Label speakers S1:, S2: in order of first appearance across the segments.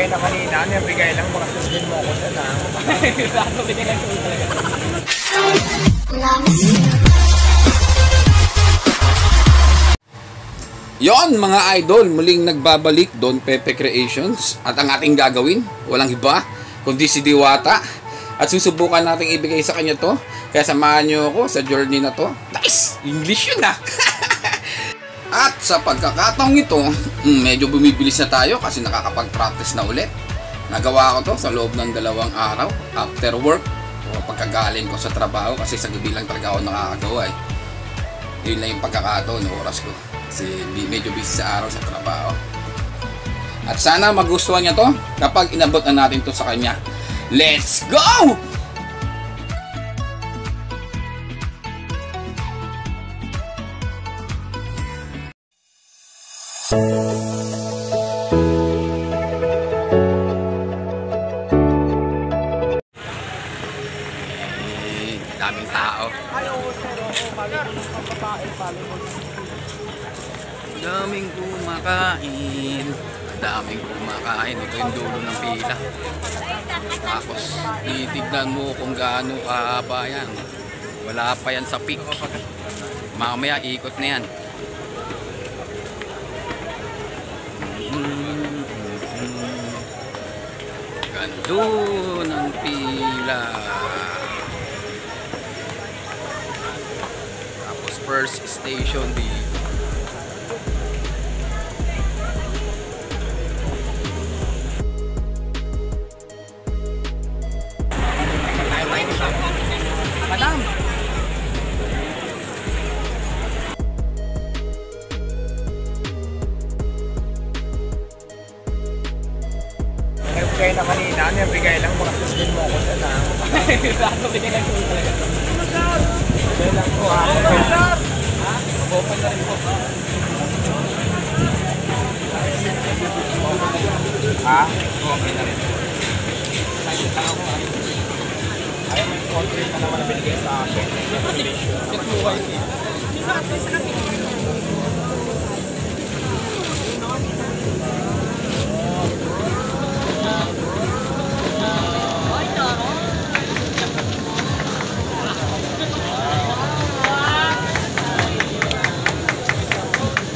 S1: bigay na kanina, ano yung bigay lang, baka susbin mo ako dyan ha.
S2: Bigay lang ko talaga.
S3: Yon mga idol, muling nagbabalik Don Pepe Creations at ang ating gagawin, walang iba kundi si Diwata, at susubukan nating ibigay sa kanya to, kaya samahan nyo ako sa journey na to. Nice! English yun ah! At sa pagkakataong ito, medyo bumibilis na tayo kasi nakakapag-practice na ulit. Nagawa ko to sa loob ng 2 araw after work o pagkagaling ko sa trabaho, kasi sa gabi lang talaga ako nakakagawa eh. Yun lang yung pagkakataon, oras ko. Kasi medyo busy sa araw sa trabaho. At sana magustuhan niya to kapag inabot na natin to sa kanya. Let's go! Daming tao. Daming kumakain. Daming kumakain. Ito yung dulo ng pila. Tapos titignan mo kung gaano kahaba yan. Wala pa yan sa peak. Mamaya ikot na yan. Gando ng pila. Tapos first station dito. Madam.
S1: Yung bigay na kanina, ano yung bigay lang, baka susbin mo ako dyan ha.
S2: Bigay lang ko talaga.
S1: Bigay lang ko ha.
S2: Mag-open na rin po.
S1: Ha? Okay na rin. Ayun lang ako ha. Ayaw may contract na naman na binigay sa akin.
S2: Check mo kayo.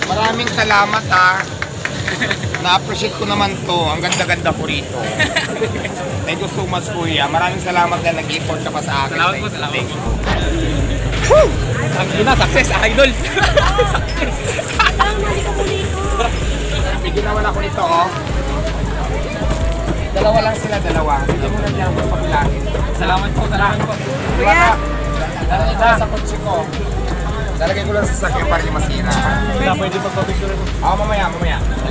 S1: Maraming salamat ha. Na-appreciate ko naman to. Ang ganda-ganda ko rito. Thank you so much kuya. Maraming salamat na nag-effort ka pa sa akin.
S2: Salamat po, salamat.
S1: Thank you.
S2: Ang ina, success, idol.
S1: Bigyan naman ako nito oh. Dalawa lang sila, dalawa. Bigyan mo na niya ako pabilangin.
S2: Salamat po, salamat po.
S1: Kuya! Dalagay ko lang sa kotse ko. Dalagay ko lang sa sakyan para di masira.
S2: Wala, pwede magpapicture mo.
S1: Oo, mamaya. Salamat.